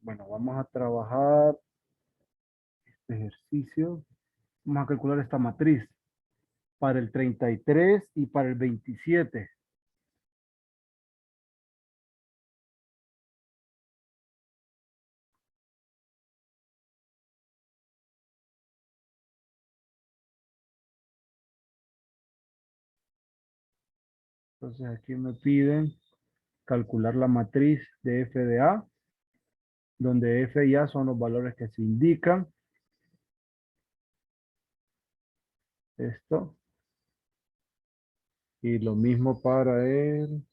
Bueno, vamos a trabajar este ejercicio. Vamos a calcular esta matriz para el 33 y para el 27. Entonces aquí me piden calcular la matriz de f de A, donde f y A son los valores que se indican. Esto. Y lo mismo para el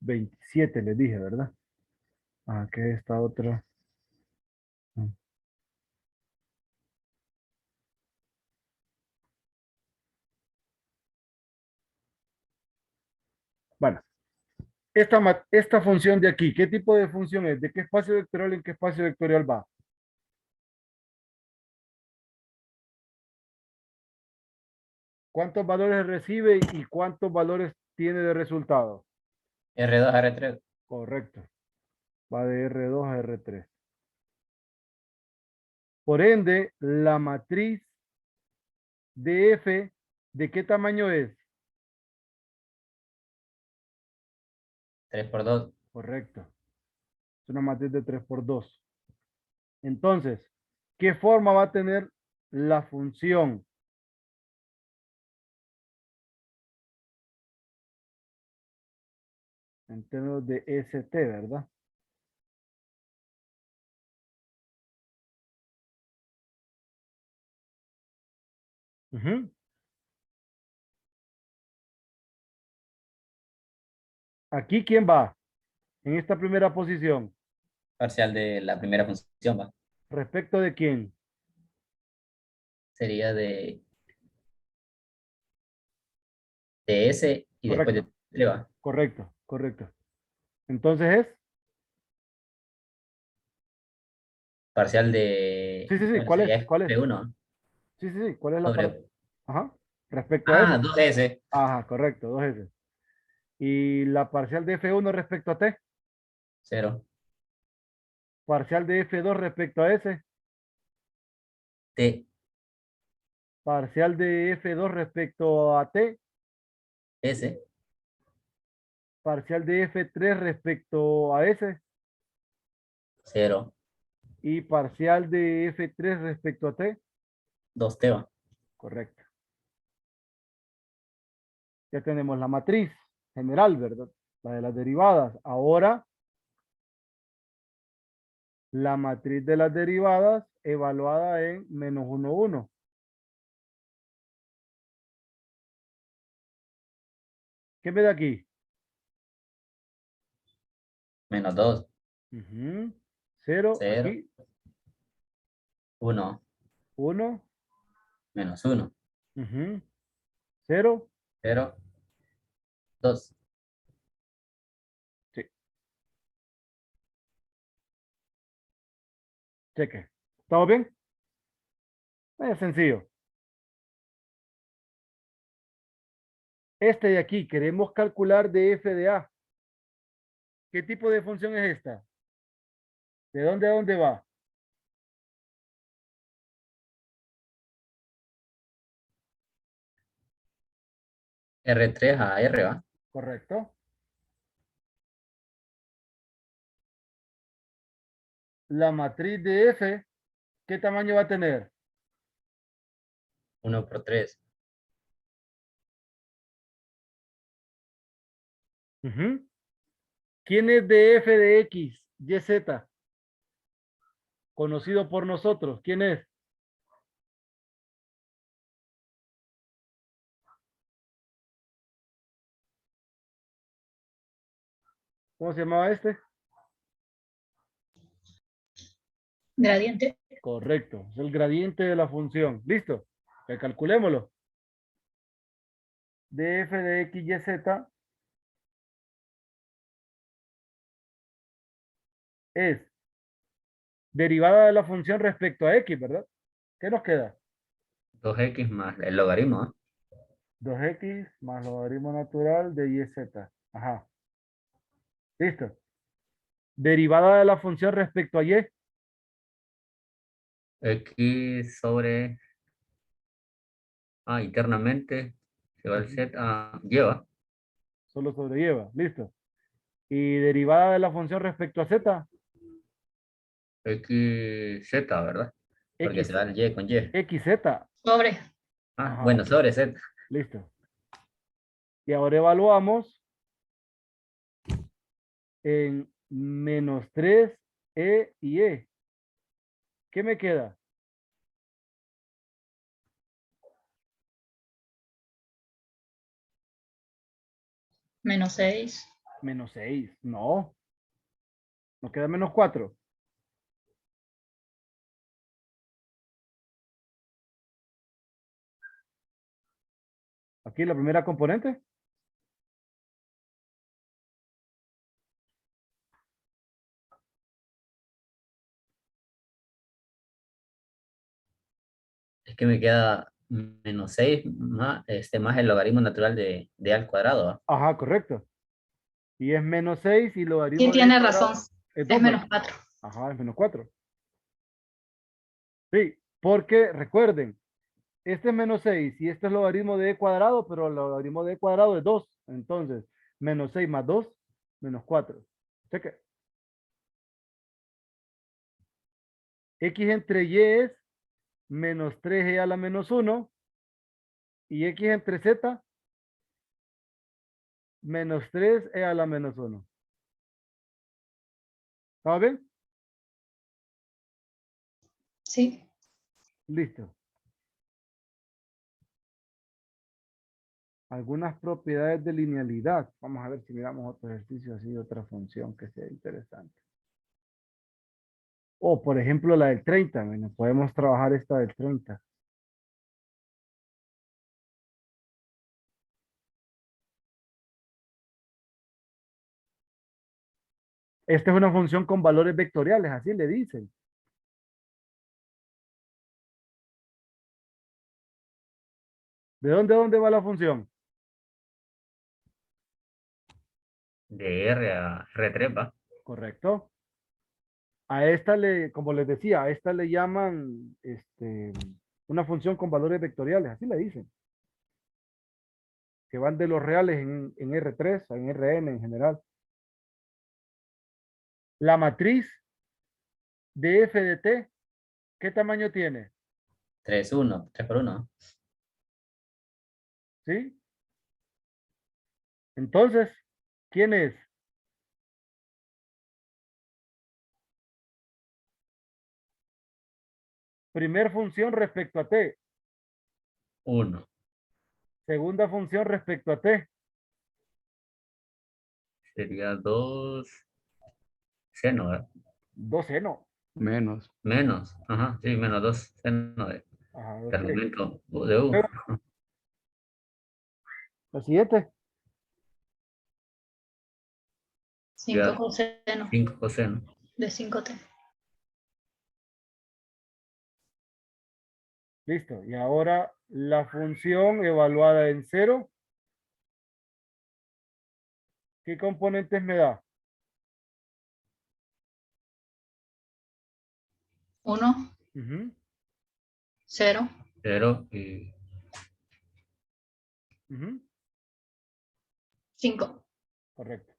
27, les dije, ¿verdad? Ah, que esta otra. Bueno, esta función de aquí, ¿qué tipo de función es? ¿De qué espacio vectorial en qué espacio vectorial va? ¿Cuántos valores recibe y cuántos valores tiene de resultado? R2, R3. Correcto. Va de R2 a R3. Por ende, la matriz de F, ¿de qué tamaño es? 3 por 2. Correcto. Es una matriz de 3 por 2. Entonces, ¿qué forma va a tener la función? En términos de ST, ¿verdad? Ujú. Aquí, ¿quién va? En esta primera posición. Parcial de la primera función, ¿va? ¿Respecto de quién? Sería de S y después de Correcto, 3, ¿va? correcto, correcto. Entonces es. Parcial de, Sí, sí, sí. bueno, ¿Cuál es? sería ¿Cuál es? F1 Sí, sí, sí. ¿Cuál es la parte? sobre, Ajá. Respecto a S. 2S, Ajá, correcto, dos S. Y la parcial de F1 respecto a T. 0, Parcial de F2 respecto a S. T, Parcial de F2 respecto a T. S, Parcial de F3 respecto a S. 0, Y parcial de F3 respecto a T. 2T, ¿va? Correcto. Ya tenemos la matriz general, ¿verdad? La de las derivadas. Ahora, la matriz de las derivadas evaluada en menos 1, 1. ¿Qué me da aquí? Menos 2, Ujú. 0, 0, aquí, 1, 1, menos 1, 0. 0, 2. Sí, cheque. ¿Estamos bien? Es sencillo. Este de aquí, queremos calcular de f de a. ¿Qué tipo de función es esta? ¿De dónde a dónde va? R3 a R, ¿va? Correcto. La matriz de f, ¿qué tamaño va a tener? 1 por 3. Ujú. ¿Quién es de f de x, y, z? Conocido por nosotros. ¿Quién es? ¿Cómo se llamaba este? Gradiente. Correcto. Es el gradiente de la función. ¿Listo? Que calculémoslo. De f de x, y, z es derivada de la función respecto a x, ¿verdad? ¿Qué nos queda? 2X más el logaritmo, ¿va? 2x más logaritmo natural de y z. Ajá. Listo. Derivada de la función respecto a y. X sobre, internamente, se va al Ujú. Z, lleva. Solo sobrelleva. Listo. Y derivada de la función respecto a z. X, Z, ¿verdad? Porque se X, va al Y con Y. xz. Sobre. Ajá. Bueno, sobre Z. Listo. Y ahora evaluamos en menos 3 e y e. ¿Qué me queda? Menos 6. Menos 6. No. Nos queda menos 4. Aquí la primera componente. Es que me queda menos 6 más, más el logaritmo natural de A al cuadrado, ¿va? Ajá, correcto. Y es menos 6 y Sí, logaritmo de e tiene razón. cuadrado es Es 2, menos ¿verdad? 4. Ajá, es menos 4. Sí, porque recuerden, este es menos 6 y este es logaritmo de e cuadrado, pero el logaritmo de e cuadrado es 2. Entonces, menos 6 más 2, menos 4. Cheque. X entre y es menos 3e a la menos 1 y x entre z menos 3e a la menos 1. ¿Está bien? Sí. Listo. Algunas propiedades de linealidad. Vamos a ver si miramos otro ejercicio así, otra función que sea interesante. O, por ejemplo, la del 30. Bueno, podemos trabajar esta del 30. Esta es una función con valores vectoriales, así le dicen. ¿De dónde a dónde va la función? De R a R3, ¿va? Correcto. A esta como les decía, a esta le llaman una función con valores vectoriales, así le dicen. Que van de los reales en R3 a en Rn en general. La matriz de f de t, ¿qué tamaño tiene? 3, 1, 3 por 1. ¿Sí? Entonces, ¿quién es? Primer función respecto a t. 1. Segunda función respecto a t. Sería 2 seno, ¿verdad? 2 seno. Menos. Menos, ajá, sí, menos 2 seno Ajá, de ok. argumento de U. Luego, la siguiente. 5 Ya coseno 5 coseno. de 5t. Listo. Y ahora la función evaluada en 0. ¿Qué componentes me da? 1, Ujú, 0, 0 y ujú, 5. correcto.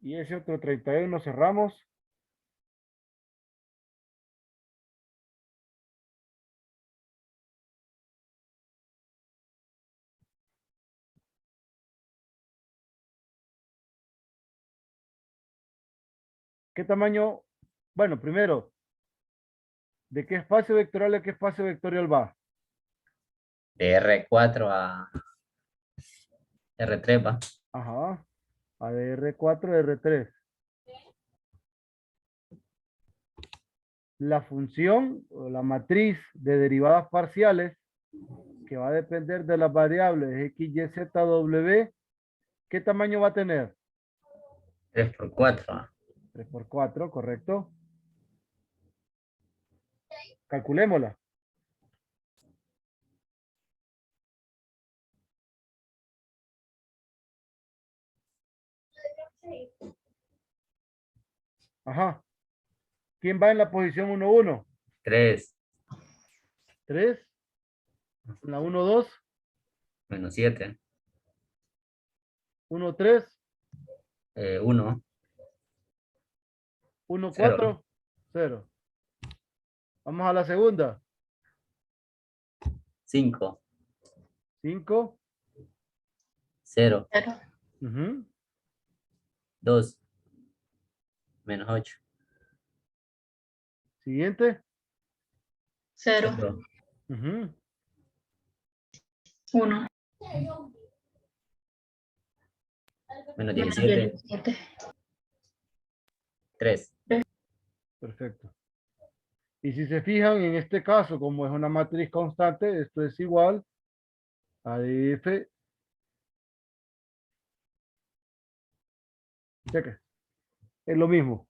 Y ese otro 31 cerramos. ¿Qué tamaño? Bueno, primero, ¿de qué espacio vectorial a qué espacio vectorial va? de R4 a R3, ¿va? Ajá. A de R4 a R3. La función o la matriz de derivadas parciales que va a depender de las variables x, y, z, w, ¿qué tamaño va a tener? 3 por 4, 3 por 4, correcto. Calculémosla. Ajá. ¿Quién va en la posición 1, 1? 3, 3. En la 1, 2. menos 7, 1, 3. 1, 1, 0, 4. 0. Vamos a la segunda. 5, 5. 0, 0, 2, menos 8, Siguiente. 0, 0, 1, menos menos 17, 17, 3. Perfecto. Y si se fijan, en este caso, como es una matriz constante, esto es igual a df. Cheque. Es lo mismo.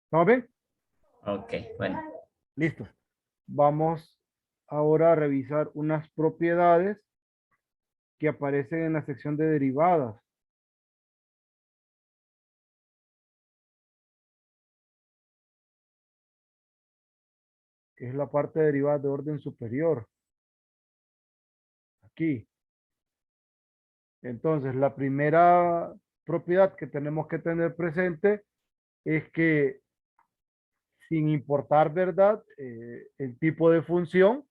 ¿Estamos bien? Ok, bueno. Listo. Vamos ahora a revisar unas propiedades que aparecen en la sección de derivadas. Que es la parte de derivadas de orden superior. Aquí. Entonces, la primera propiedad que tenemos que tener presente es que sin importar, ¿verdad? El tipo de función,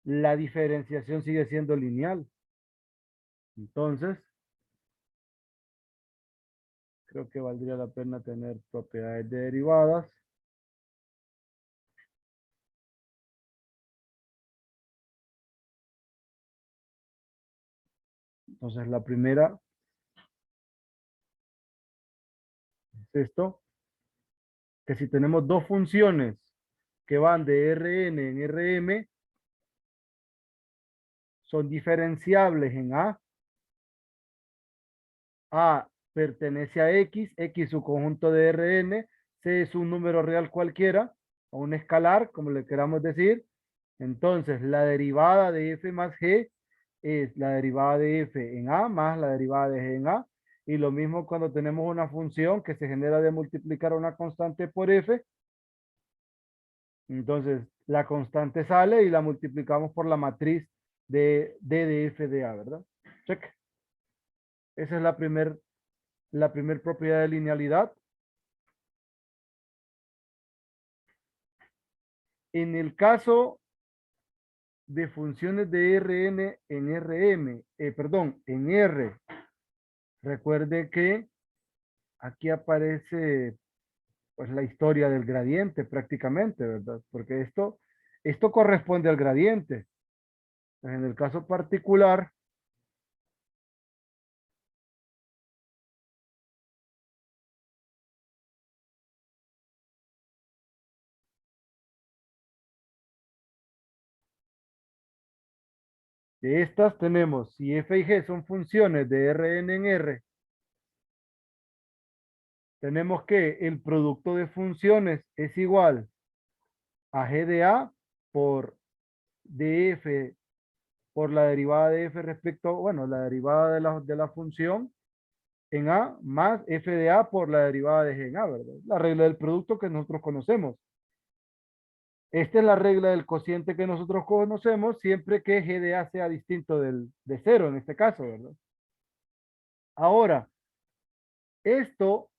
la diferenciación sigue siendo lineal. Entonces, creo que valdría la pena tener propiedades de derivadas. Entonces, la primera es esto, que si tenemos dos funciones que van de Rn en Rm, son diferenciables en A pertenece a X su conjunto de Rn, C es un número real cualquiera, o un escalar, como le queramos decir. Entonces, la derivada de f más g es la derivada de f en A más la derivada de g en A. Y lo mismo cuando tenemos una función que se genera de multiplicar una constante por f. Entonces, la constante sale y la multiplicamos por la matriz de d de f de A, ¿verdad? Check. Esa es la primer propiedad de linealidad. En el caso de funciones de Rn en Rm, perdón, en R, recuerde que aquí aparece pues la historia del gradiente prácticamente, ¿verdad? Porque esto corresponde al gradiente. En el caso particular, de estas tenemos, si f y g son funciones de Rn en R, tenemos que el producto de funciones es igual a g de A por df por la derivada de f respecto, bueno, la derivada de la función en A más f de A por la derivada de g en A, ¿verdad? La regla del producto que nosotros conocemos. Esta es la regla del cociente que nosotros conocemos siempre que g de A sea distinto de cero en este caso, ¿verdad? Ahora, esto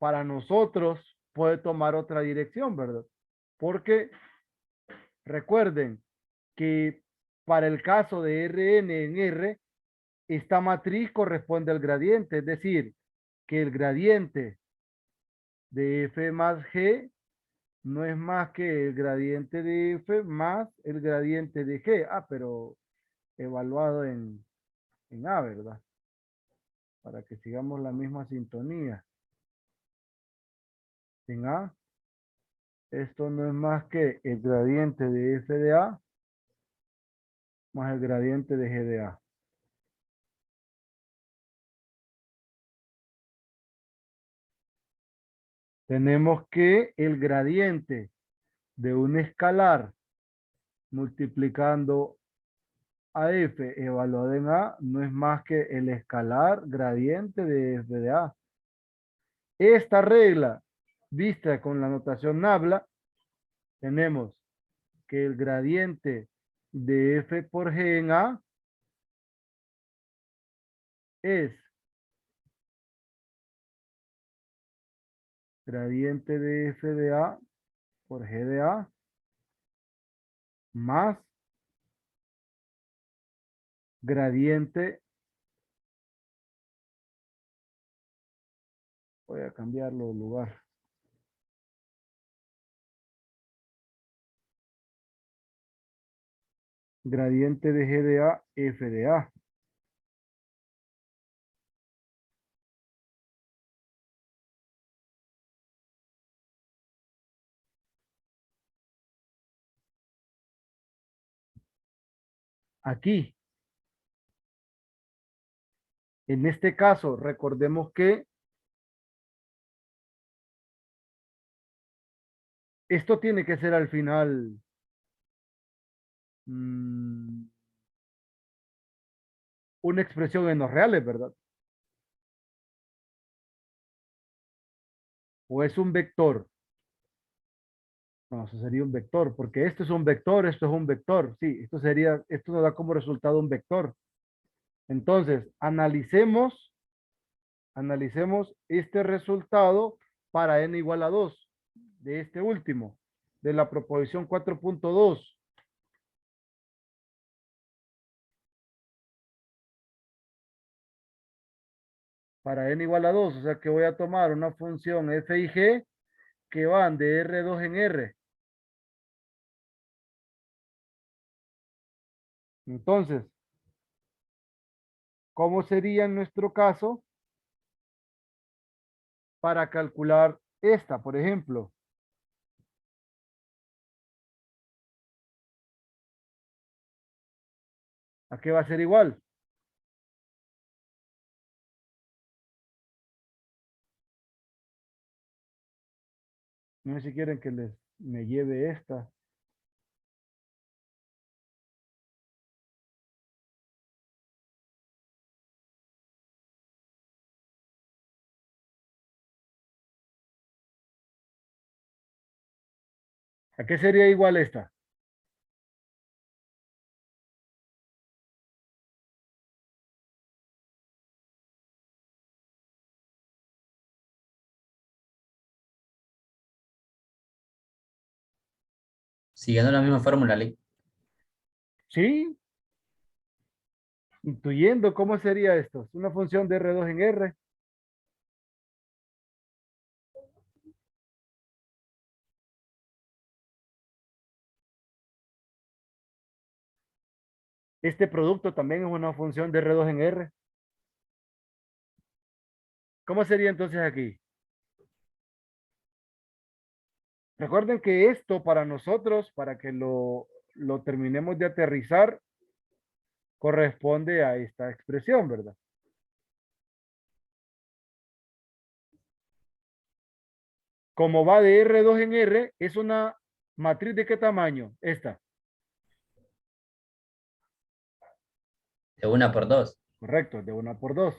para nosotros puede tomar otra dirección, ¿verdad? Porque recuerden que para el caso de Rn en R, esta matriz corresponde al gradiente, es decir, que el gradiente de f más g no es más que el gradiente de f más el gradiente de g. Ah, pero evaluado en A, ¿verdad? Para que sigamos la misma sintonía. En A, esto no es más que el gradiente de f de A más el gradiente de g de A. Tenemos que el gradiente de un escalar multiplicando a f evaluado en A no es más que el escalar gradiente de f de A. Esta regla, vista con la notación nabla, tenemos que el gradiente de f por g en A es gradiente de f de A por g de A más gradiente, voy a cambiarlo de lugar, gradiente de g de A, f de A. Aquí, en este caso, recordemos que esto tiene que ser al final una expresión en los reales, ¿verdad? O es un vector. No, eso sería un vector, porque esto es un vector, esto es un vector. Sí, esto nos da como resultado un vector. Entonces, analicemos este resultado para n igual a 2 de este último, de la proposición 4.2. Para n igual a 2, o sea que voy a tomar una función f y g que van de R2 en R. Entonces, ¿cómo sería en nuestro caso para calcular esta, por ejemplo? ¿A qué va a ser igual? No sé si quieren que me lleve esta. ¿A qué sería igual esta? Siguiendo la misma fórmula, Lee. ¿Sí? Intuyendo, ¿cómo sería esto? Es una función de R2 en R. Este producto también es una función de R2 en R. ¿Cómo sería entonces aquí? Recuerden que esto para nosotros, para que lo terminemos de aterrizar, corresponde a esta expresión, ¿verdad? Como va de R2 en R, es una matriz de qué tamaño? Esta, De 1 por 2. correcto, de 1 por 2.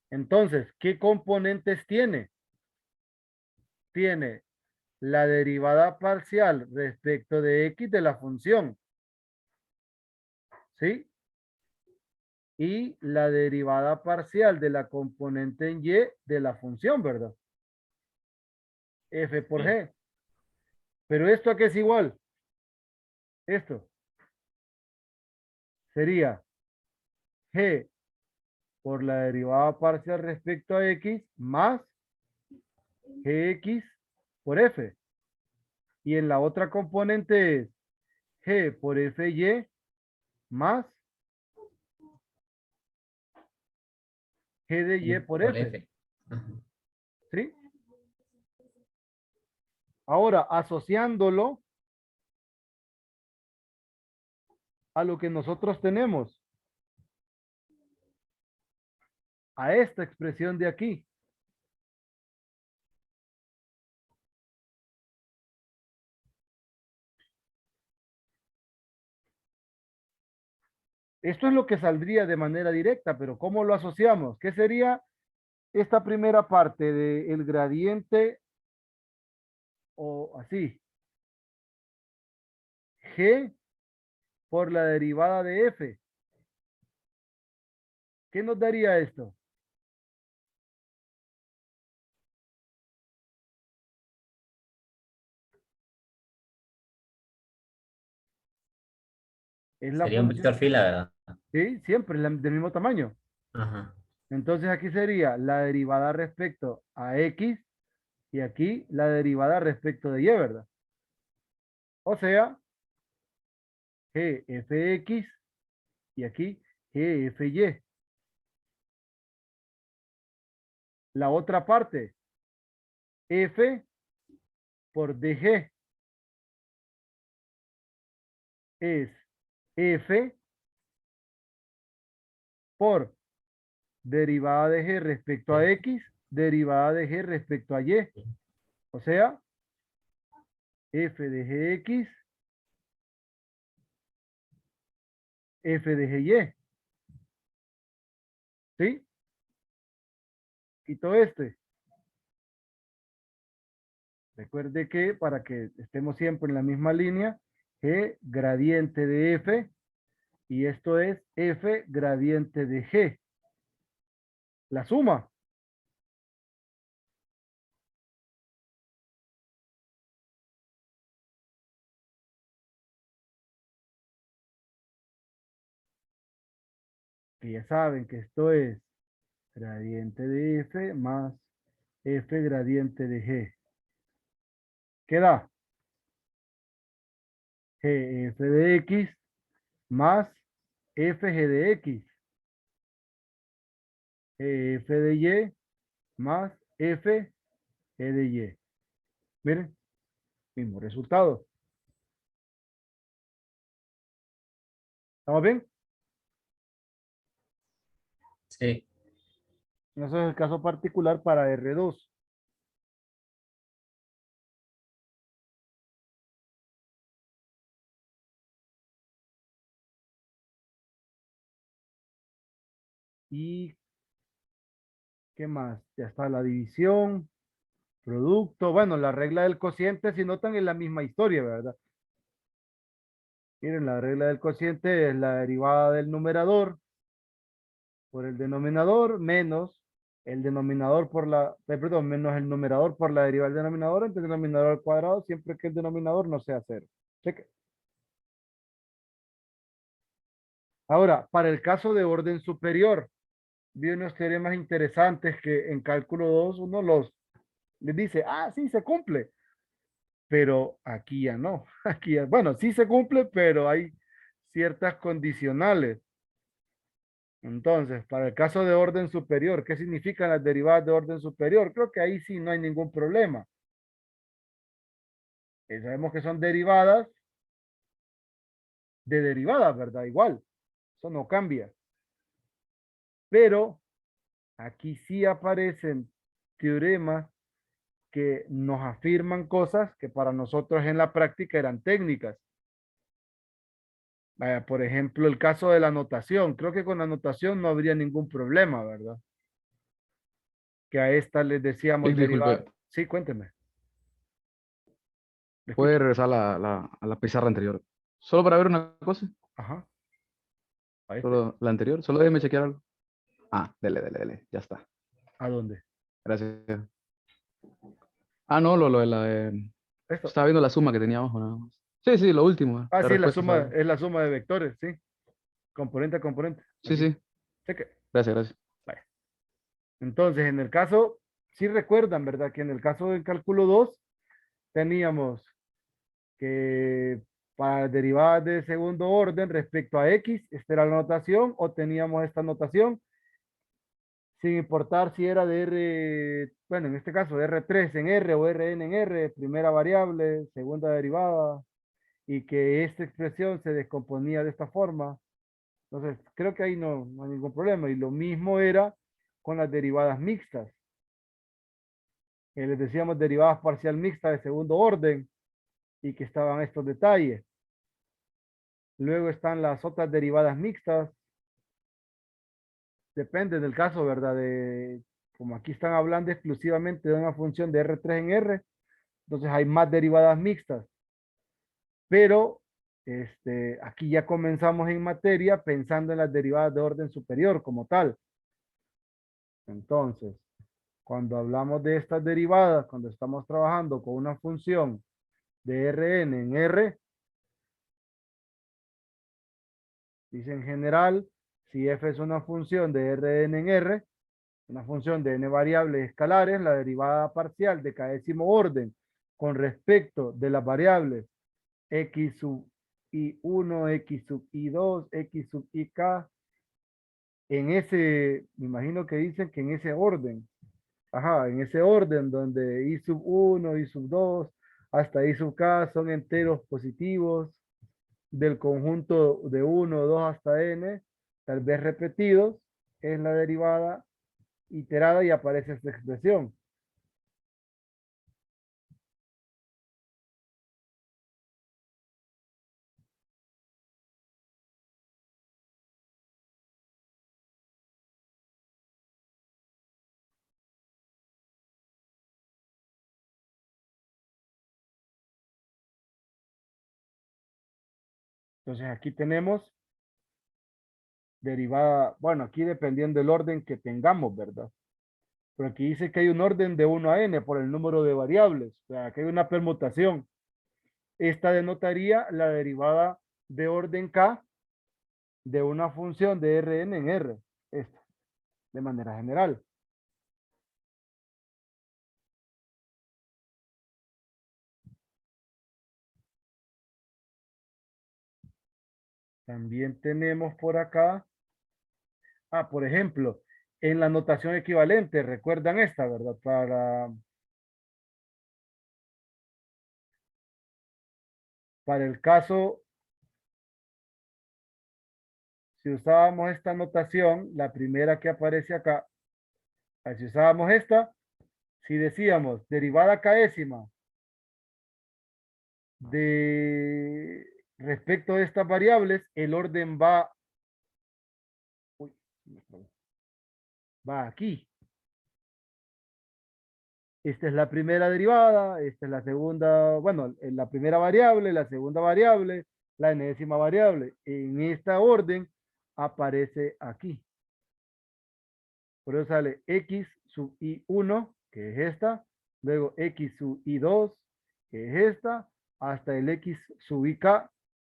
Entonces, ¿qué componentes tiene? Tiene la derivada parcial respecto de x de la función, ¿sí? Y la derivada parcial de la componente en y de la función, ¿verdad? F por Sí. g. Pero esto a qué es igual? Esto sería g por la derivada parcial respecto a x más gx por f. Y en la otra componente es g por fy más g de y por Por f. F. Ajá. ¿Sí? Ahora, asociándolo a lo que nosotros tenemos, a esta expresión de aquí. Esto es lo que saldría de manera directa, pero ¿cómo lo asociamos? ¿Qué sería esta primera parte del gradiente, o así, G por la derivada de F. ¿Qué nos daría esto? Es la Sería un vector función, fila, ¿verdad? ¿sí? Siempre es del mismo tamaño. Ajá. Entonces aquí sería la derivada respecto a X y aquí la derivada respecto de Y, ¿verdad? O sea, GFX y aquí GFY. La otra parte, F por DG es F por derivada de G respecto a X, derivada de G respecto a Y. O sea, F de GX, F de GY. ¿Sí? Quito este. Recuerde que para que estemos siempre en la misma línea, G gradiente de F y esto es F gradiente de G. La suma. Que ya saben que esto es gradiente de F más F gradiente de G. ¿Qué da? GF de X más FG de X. GF de Y más FG de Y. Miren, mismo resultado. ¿Estamos bien? Sí. Ese es el caso particular para R2. ¿Y qué más? Ya está la división, producto. Bueno, la regla del cociente, si notan, es la misma historia, ¿verdad? Miren, la regla del cociente es la derivada del numerador por el denominador menos el denominador por perdón, menos el numerador por la derivada del denominador entre el denominador al cuadrado, siempre que el denominador no sea cero. Cheque. Ahora, para el caso de orden superior, vi unos teoremas interesantes que en cálculo 2 uno les dice, ah, sí, se cumple, pero aquí ya no. Aquí ya, bueno, sí se cumple, pero hay ciertas condicionales. Entonces, para el caso de orden superior, ¿qué significan las derivadas de orden superior? Creo que ahí sí no hay ningún problema. Sabemos que son derivadas de derivadas, ¿verdad? Igual, eso no cambia. Pero aquí sí aparecen teoremas que nos afirman cosas que para nosotros en la práctica eran técnicas. Vaya, por ejemplo, el caso de la notación. Creo que con la notación no habría ningún problema, ¿verdad? Que a esta les decíamos Vic, derivada. disculpe, Sí, cuénteme. Le ¿puede escucho. regresar a la pizarra anterior? Solo para ver una cosa, Ajá. ¿A este? solo la anterior, solo déjeme chequear algo. Ah, dele, ya está. ¿A dónde? Gracias. Ah, no, lo de la de... Esto. Estaba viendo la suma que tenía abajo nada más. Sí, sí, lo último, Ah, la sí, respuesta estaba ahí. es la suma de vectores, sí. Componente a componente. Sí, Aquí. sí, Cheque. gracias. Vaya. Entonces, en el caso, sí recuerdan, ¿verdad? Que en el caso del cálculo 2 teníamos que para derivadas de segundo orden respecto a X, esta era la notación, o teníamos esta notación, sin importar si era de R, bueno, en este caso de R3 en R o Rn en R, primera variable, segunda derivada, y que esta expresión se descomponía de esta forma. Entonces, creo que ahí no hay ningún problema. Y lo mismo era con las derivadas mixtas. Les decíamos derivadas parcial mixtas de segundo orden y que estaban estos detalles. Luego están las otras derivadas mixtas. Depende del caso, ¿verdad? como aquí están hablando exclusivamente de una función de R3 en R, entonces hay más derivadas mixtas. Pero aquí ya comenzamos en materia pensando en las derivadas de orden superior como tal. Entonces, cuando hablamos de estas derivadas, cuando estamos trabajando con una función de Rn en R, dice en general, si f es una función de Rn en R, una función de n variables escalares, la derivada parcial de cada décimo orden con respecto de las variables x sub i1, x sub i2, x sub ik, en ese, me imagino que dicen que en ese orden, ajá, en ese orden donde i sub 1, i sub 2, hasta i sub k son enteros positivos del conjunto de 1, 2 hasta n, tal vez repetidos, es la derivada iterada y aparece esta expresión. Entonces aquí tenemos derivada, bueno, aquí dependiendo del orden que tengamos, ¿verdad? Pero aquí dice que hay un orden de 1 a n por el número de variables, o sea, que hay una permutación. Esta denotaría la derivada de orden k de una función de Rn en R, esta, de manera general. También tenemos por acá, por ejemplo, en la notación equivalente, recuerdan esta, ¿verdad? Para el caso, si usábamos esta notación, la primera que aparece acá, si usábamos esta, si decíamos derivada késima de respecto de estas variables, el orden uy, va aquí. Esta es la primera derivada, esta es la segunda, bueno, la primera variable, la segunda variable, la enésima variable. En esta orden aparece aquí. Por eso sale x sub i1, que es esta, luego x sub i2, que es esta, hasta el x sub ik,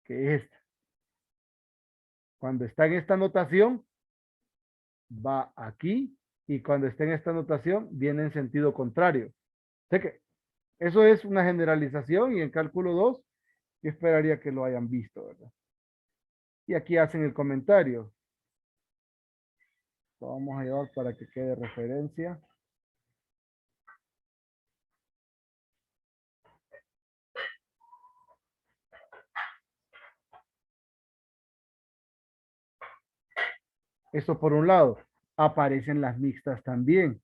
que es esta. Cuando está en esta notación, va aquí, y cuando está en esta notación, viene en sentido contrario. Sé que eso es una generalización y en cálculo 2 yo esperaría que lo hayan visto, ¿verdad? Y aquí hacen el comentario. Lo vamos a llevar para que quede referencia. Eso por un lado. Aparecen las mixtas también.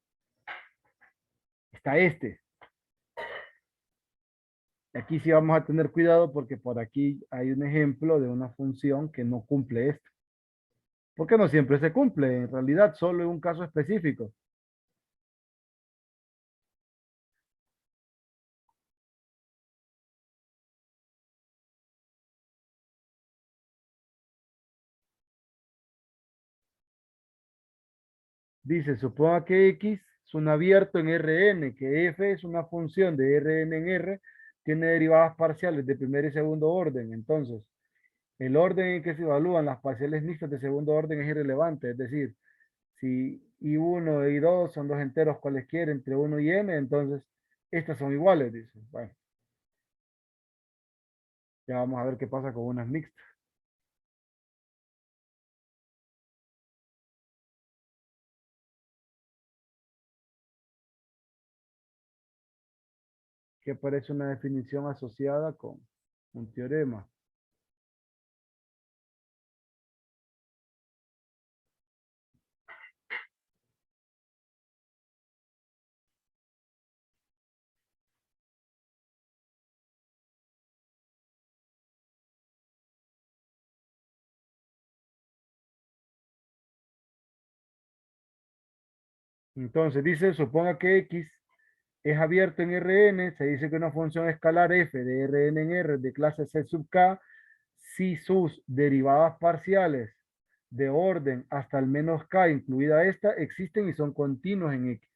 Está este. Aquí sí vamos a tener cuidado porque por aquí hay un ejemplo de una función que no cumple esto. Porque no siempre se cumple, en realidad solo en un caso específico. Dice, suponga que X es un abierto en Rn, que F es una función de Rn en R, tiene derivadas parciales de primer y segundo orden. Entonces, el orden en que se evalúan las parciales mixtas de segundo orden es irrelevante. Es decir, si I1 e I2 son dos enteros cualesquiera entre 1 y n, entonces estas son iguales, dice. Bueno, ya vamos a ver qué pasa con unas mixtas. Que aparece una definición asociada con un teorema. Entonces dice, suponga que X es abierto en Rn, se dice que una función escalar f de Rn en R de clase C sub k, si sus derivadas parciales de orden hasta el menos k, incluida esta, existen y son continuos en X.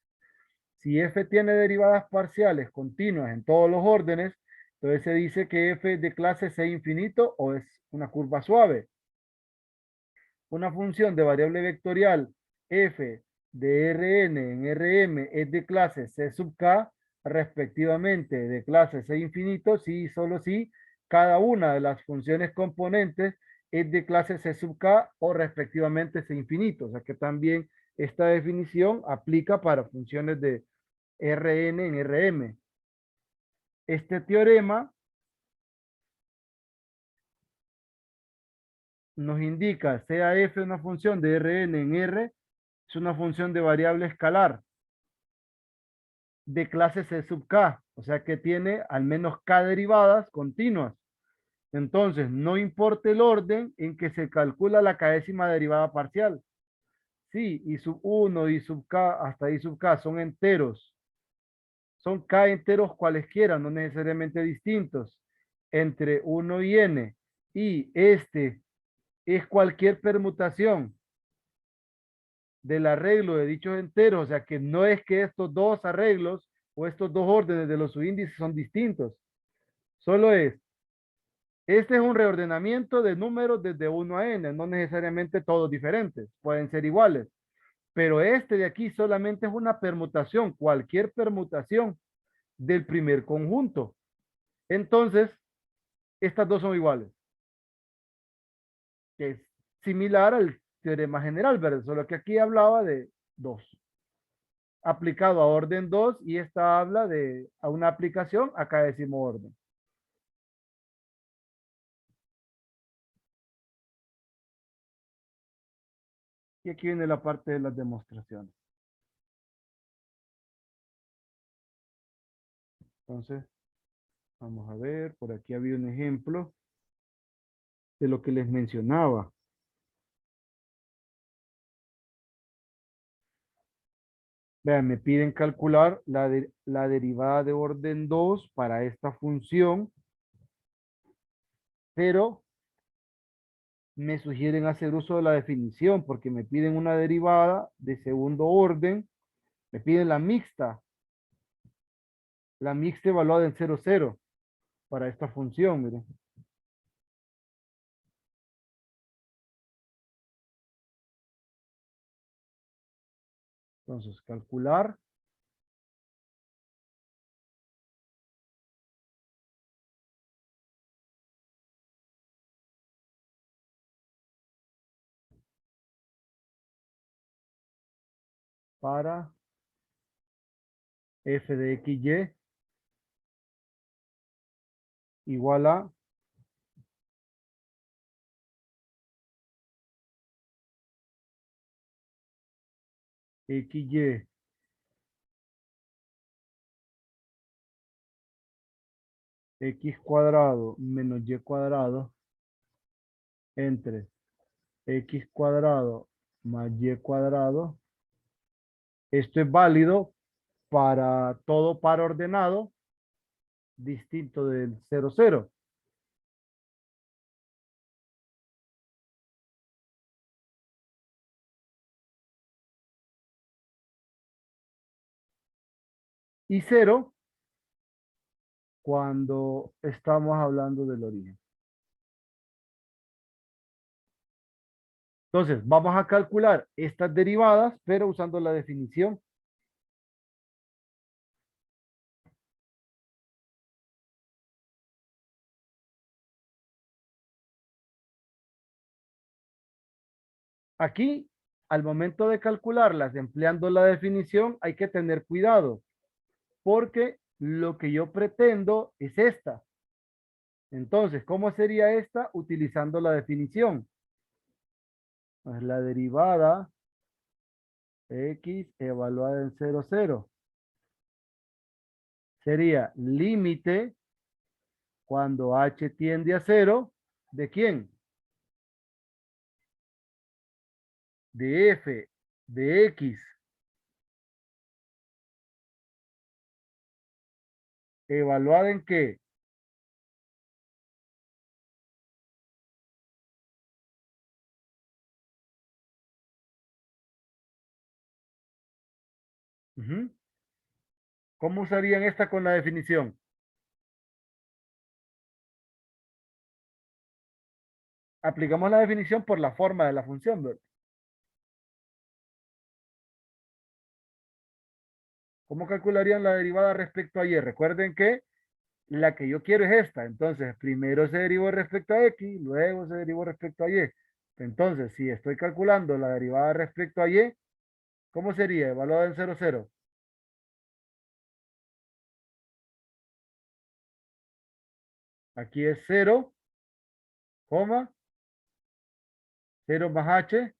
Si f tiene derivadas parciales continuas en todos los órdenes, entonces se dice que f de clase C infinito o es una curva suave. Una función de variable vectorial f de Rn en Rm es de clase C sub k, respectivamente de clase C infinito, si y solo si cada una de las funciones componentes es de clase C sub k o respectivamente C infinito. O sea que también esta definición aplica para funciones de Rn en Rm. Este teorema nos indica, sea f una función de Rn en R, es una función de variable escalar de clase C sub k, o sea que tiene al menos k derivadas continuas. Entonces, no importa el orden en que se calcula la késima derivada parcial. Sí, y sub 1 y sub k hasta i sub k son enteros. Son k enteros cualesquiera, no necesariamente distintos, entre 1 y n. Y este es cualquier permutación del arreglo de dichos enteros, o sea que no es que estos dos arreglos o estos dos órdenes de los subíndices son distintos, solo este es un reordenamiento de números desde 1 a n, no necesariamente todos diferentes, pueden ser iguales, pero este de aquí solamente es una permutación, cualquier permutación del primer conjunto. Entonces, estas dos son iguales, que es similar al teorema general, ¿verdad? Solo que aquí hablaba de dos, aplicado a orden 2 y esta habla de a una aplicación a cada décimo orden. Y aquí viene la parte de las demostraciones. Entonces, vamos a ver, por aquí había un ejemplo de lo que les mencionaba. Vean, me piden calcular la derivada de orden 2 para esta función, pero me sugieren hacer uso de la definición porque me piden una derivada de segundo orden, me piden la mixta evaluada en 0, 0 para esta función, miren. Entonces, calcular para f de xy igual a xy x cuadrado menos y cuadrado entre x cuadrado más y cuadrado. Esto es válido para todo par ordenado distinto del 0, 0. Y 0 cuando estamos hablando del origen. Entonces, vamos a calcular estas derivadas, pero usando la definición. Aquí, al momento de calcularlas empleando la definición, hay que tener cuidado, porque lo que yo pretendo es esta. Entonces, ¿cómo sería esta? Utilizando la definición. Pues la derivada x evaluada en 0, 0. Sería límite cuando h tiende a 0, ¿de quién? De f de x ¿Evaluada en qué? Ujú. ¿Cómo usarían esta con la definición? Aplicamos la definición por la forma de la función, ¿verdad? ¿Cómo calcularían la derivada respecto a y? Recuerden que la que yo quiero es esta. Entonces, primero se derivó respecto a x, luego se derivó respecto a y. Entonces, si estoy calculando la derivada respecto a y, ¿cómo sería? Evaluada en 0, 0. Aquí es 0, coma, 0 más h,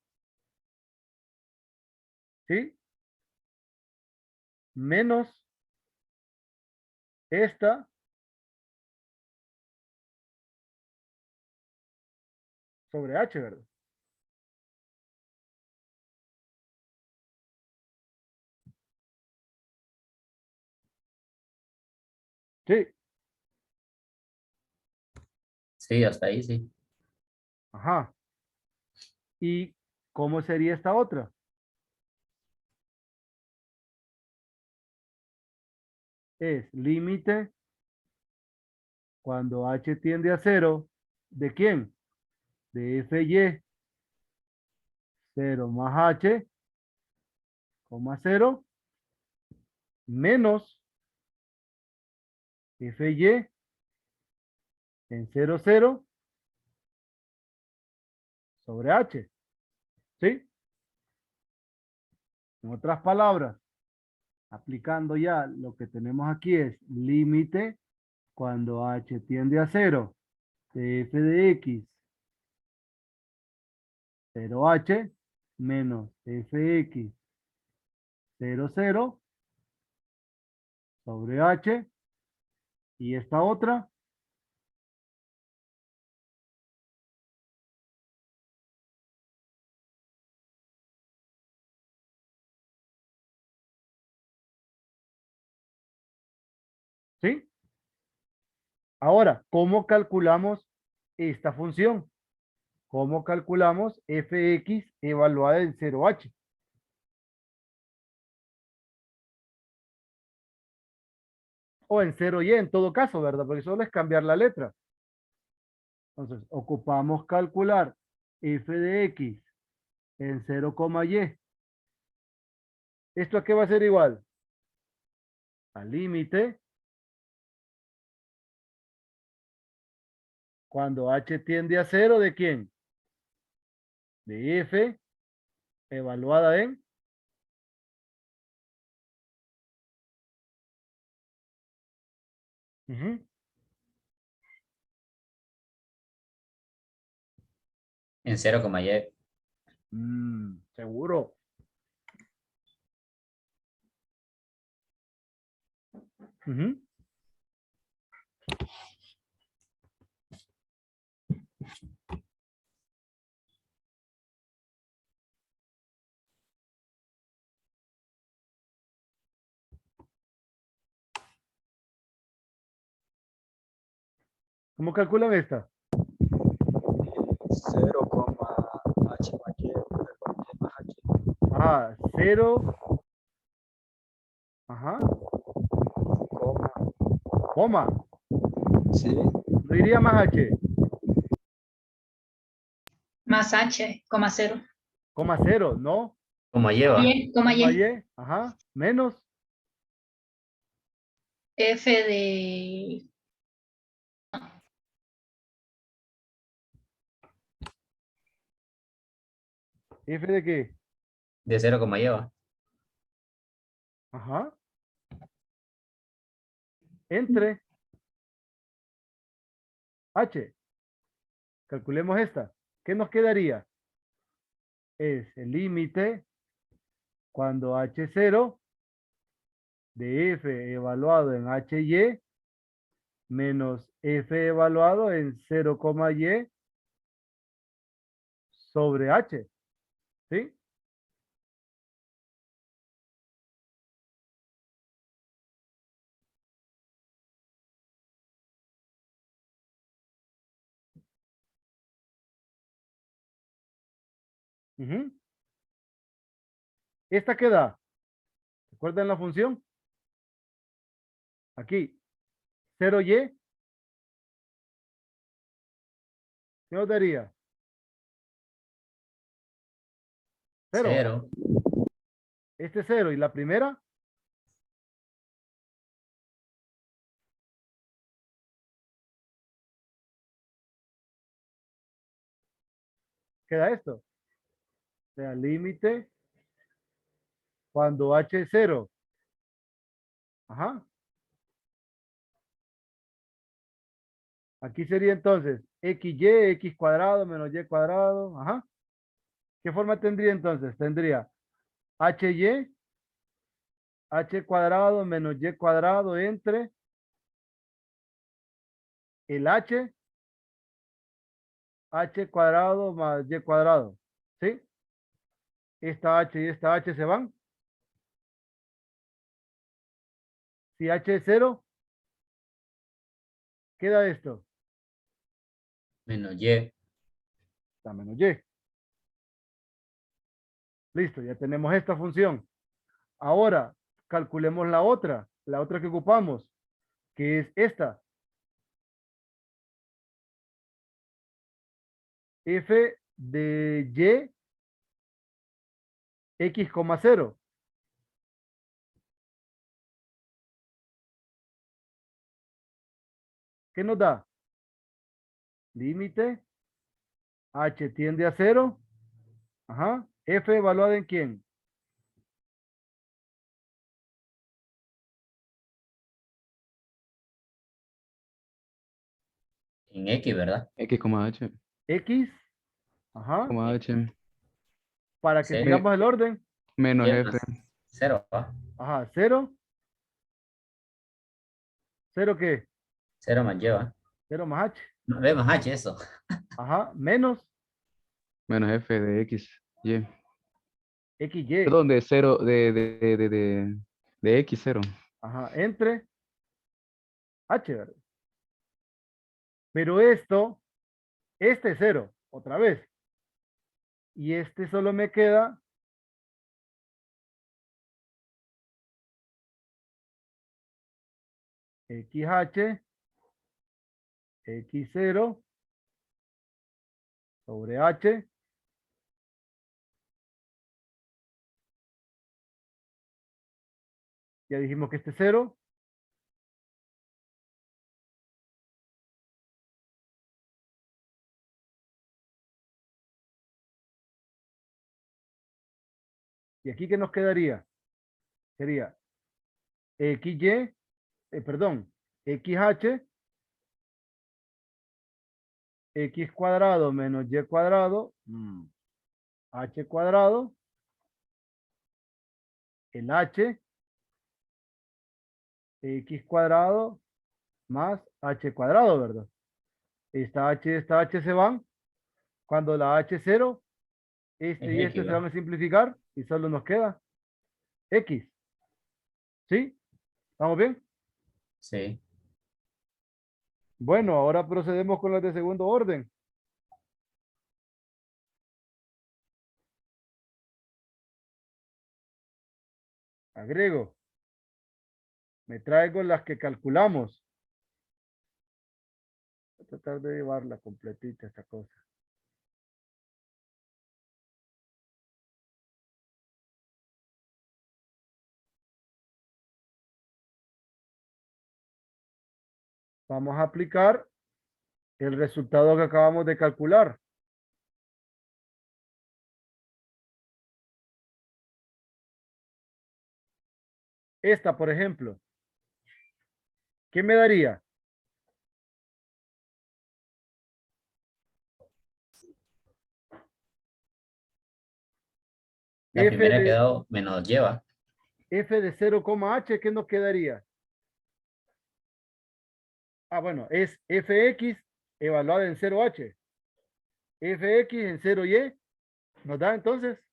¿sí? Menos esta sobre h, ¿verdad? Sí, Sí, hasta ahí sí. ajá. ¿Y cómo sería esta otra? Es límite cuando h tiende a 0, ¿de quién? De f y, 0 más h, coma 0, menos f y en 0, 0 sobre h, ¿sí? En otras palabras, aplicando ya lo que tenemos aquí es límite cuando h tiende a 0 de f de x 0h menos fx 0, 0 sobre h y esta otra ¿sí? Ahora, ¿cómo calculamos esta función? ¿Cómo calculamos fx evaluada en 0h? O en 0y en todo caso, ¿verdad? Porque solo es cambiar la letra. Entonces, ocupamos calcular f de x en 0, y. ¿Esto a qué va a ser igual? Al límite cuando h tiende a 0, ¿de quién? De f evaluada en ujú, En 0,y. seguro. Ujú. ¿Cómo calculan esta? 0, h más y, perdón, y más h, Ah, 0, ajá, coma, coma. sí, No iría más h, Más h, coma 0. coma 0, ¿no? ¿Cómo lleva? Y, coma Coma y. y, ajá, menos F de f de qué, De 0, lleva. ajá, entre h. Calculemos esta. ¿Qué nos quedaría? Es el límite cuando h0 de f evaluado en hy menos f evaluado en 0, y sobre h, ¿sí? Ujú. ¿Esta qué da? ¿Recuerdan la función? Aquí, 0y, ¿qué nos daría? 0. 0. Este es 0 y la primera, queda esto. O sea, límite cuando h es 0. Ajá. Aquí sería entonces xy, x cuadrado menos y cuadrado. Ajá. ¿Qué forma tendría entonces? Tendría hy, h cuadrado menos y cuadrado entre el h cuadrado más y cuadrado. ¿Sí? Esta h y esta h se van. Si h es 0, queda esto. Menos y. Está menos y. Listo, ya tenemos esta función. Ahora, calculemos la otra que ocupamos, que es esta. F de y, x, 0. ¿Qué nos da? Límite, h tiende a 0. Ajá. F evaluada en quién? En X, ¿verdad? X, H, X. Ajá. H, Para que Sí. sigamos el orden. menos Y F, más 0, ¿va? Ajá. 0. ¿0 qué? 0 más y, ¿va? 0 más h. No, B más H, eso. Ajá. Menos menos F de X, Y. xy. Perdón, de 0, de X, 0. Ajá. Entre h, ¿verdad? Pero esto, este es 0. Otra vez. Y este solo me queda xh, x0 sobre h. Ya dijimos que este es 0. ¿Y aquí qué nos quedaría? Sería xy, perdón, xh, x cuadrado menos y cuadrado, h cuadrado, el h, x cuadrado más h cuadrado, ¿verdad? Esta h se van. Cuando la h es 0, este Es y X, este se van ¿va? a simplificar y solo nos queda x. ¿Sí? ¿Estamos bien? Sí. Bueno, ahora procedemos con las de segundo orden. Agrego. Me traigo las que calculamos. Voy a tratar de llevarla completita esta cosa. Vamos a aplicar el resultado que acabamos de calcular. Esta, por ejemplo. ¿Qué me daría? La F primera de, quedó menos y, ¿va? F de 0,h, ¿qué nos quedaría? Ah, bueno, es fx evaluada en 0h. Fx en 0y. ¿Nos da entonces?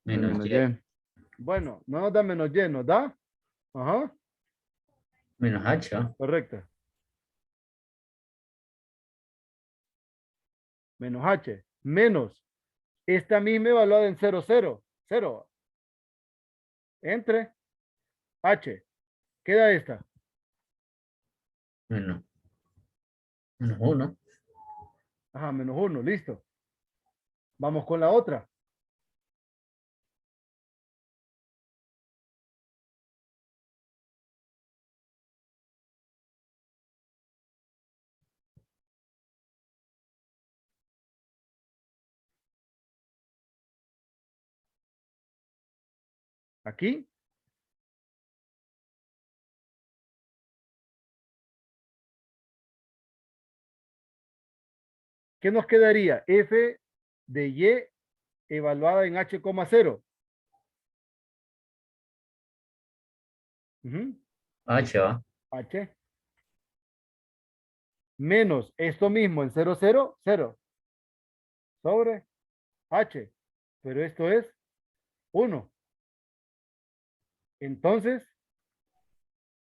Menos menos y. Y. Bueno, no nos da menos y, ¿nos da? Ajá, Menos H, ¿va? correcto. menos H, menos esta misma evaluada en 0, 0, 0, entre H, queda esta. Menos, menos 1. Ajá, menos 1, listo. Vamos con la otra. Aquí. ¿Qué nos quedaría? F de Y evaluada en H, 0. H va. H. Menos esto mismo en 0, 0, 0. Sobre H. Pero esto es 1. Entonces,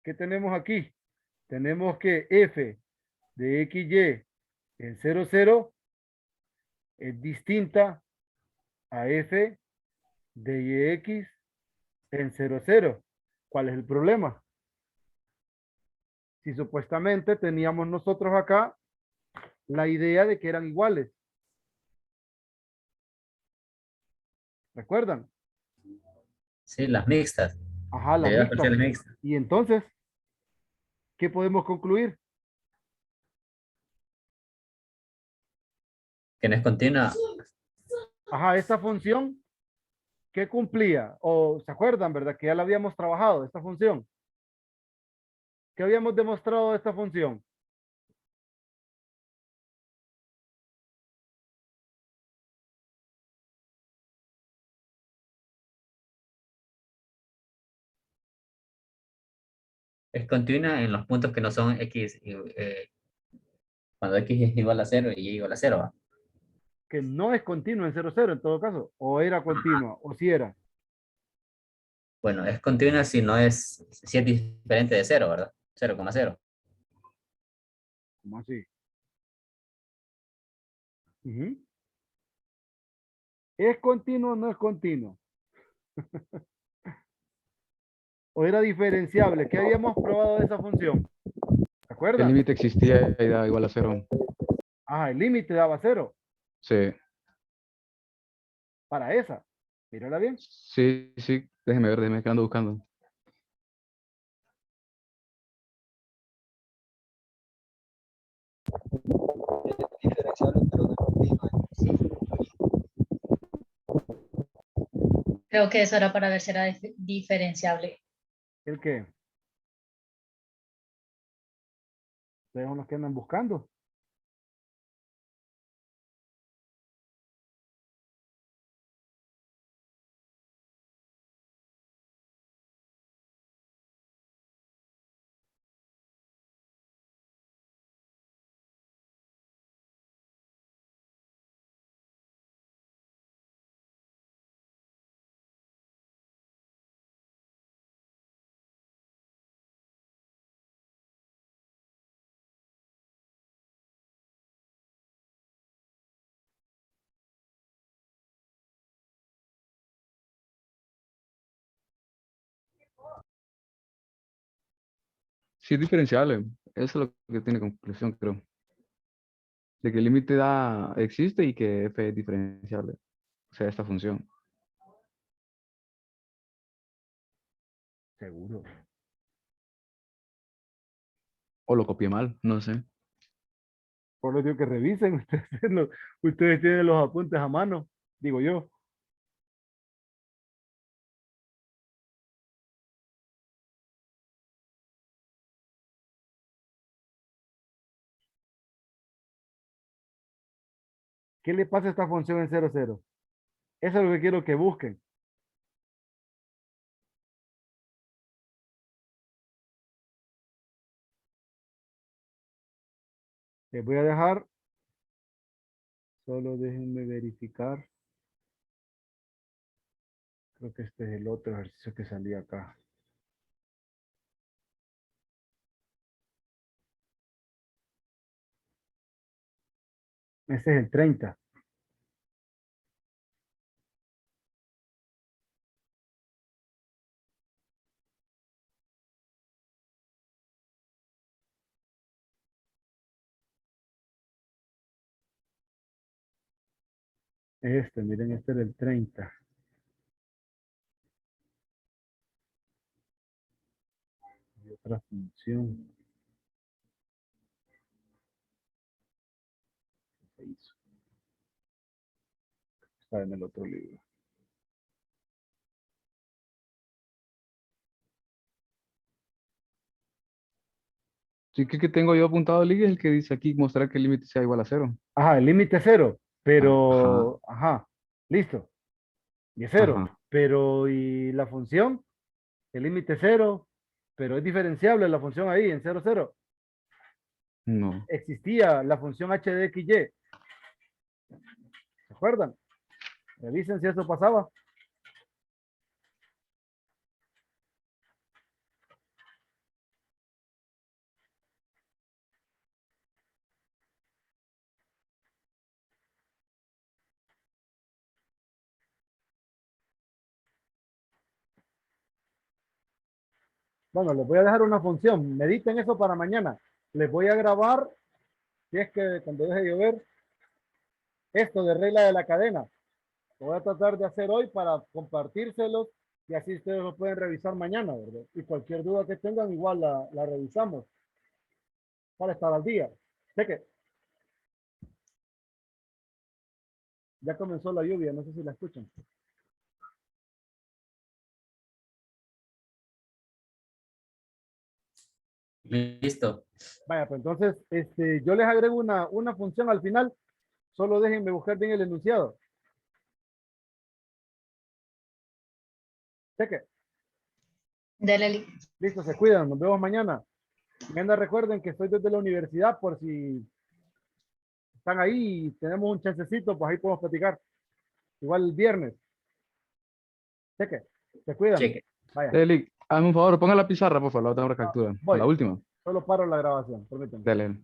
¿qué tenemos aquí? Tenemos que F de XY en 0, 0 es distinta a F de YX en 0, 0. ¿Cuál es el problema? Si supuestamente teníamos nosotros acá la idea de que eran iguales. ¿Recuerdan? Sí, las mixtas. Ajá, las Derivadas mixtas. parciales mixtas. Y entonces, ¿qué podemos concluir? Que no es continua. Ajá, esta función, ¿qué cumplía? O se acuerdan, ¿verdad? Que ya la habíamos trabajado, esta función. ¿Qué habíamos demostrado de esta función? Es continua en los puntos que no son X. Cuando X es igual a 0 y Y igual a 0 va. Que no es continua en 0, 0 en todo caso. O era continua, o si era. Bueno, es continua si es diferente de 0, ¿verdad? 0,0. ¿Cómo así? Ujú. ¿Es continuo o no es continuo? ¿O era diferenciable? ¿Qué habíamos probado de esa función? ¿Se El acuerdan? límite existía y da igual a 0. Ah, el límite daba 0 Sí, para esa. Mírala bien. sí, sí. Déjeme ver, déjeme que ando buscando. Es diferenciable, pero no es continua. Creo que eso era para ver si era diferenciable. ¿El qué? Ustedes son los que andan buscando. Sí, es diferenciable. Eso es lo que tiene conclusión, creo. De que el límite existe y que f es diferenciable. O sea, esta función. Seguro. O lo copié mal, no sé. Por lo digo que revisen. Ustedes tienen los apuntes a mano. Digo yo. ¿Qué le pasa a esta función en 0, 0? Eso es lo que quiero que busquen. Les voy a dejar. Solo déjenme verificar. Creo que este es el otro ejercicio que salía acá. Ese es el 30. Miren, este era el 30. Y otra función. ¿Qué se hizo? Está en el otro libro. Sí, que tengo yo apuntado, Ligue, es el que dice aquí mostrar que el límite sea igual a 0. Ajá, el límite es 0, Ajá, pero, ajá, listo. Y es 0. ajá. Pero, ¿y la función? El límite es 0, pero es diferenciable la función ahí en 0, 0. No. Existía la función h de x, y. ¿Se acuerdan? Revisen si eso pasaba. Bueno, les voy a dejar una función. Mediten eso para mañana. Les voy a grabar, si es que cuando deje de llover, esto de regla de la cadena. Lo voy a tratar de hacer hoy para compartírselos y así ustedes lo pueden revisar mañana, ¿verdad? Y cualquier duda que tengan, igual la revisamos para estar al día. Sé que ya comenzó la lluvia, no sé si la escuchan. Listo. Vaya, pues entonces, yo les agrego una función al final. Solo déjenme buscar bien el enunciado. Sé que, Dale, Lick. listo, se cuidan. Nos vemos mañana. Mañana recuerden que estoy desde la universidad por si están ahí y tenemos un chancecito, pues ahí podemos platicar. Igual el viernes. Sé que, se cuidan. Cheque. Vaya, Ligue, hazme un favor, ponga la pizarra, por favor, la otra captura. voy. La última. Solo paro la grabación, permítanme. Dale.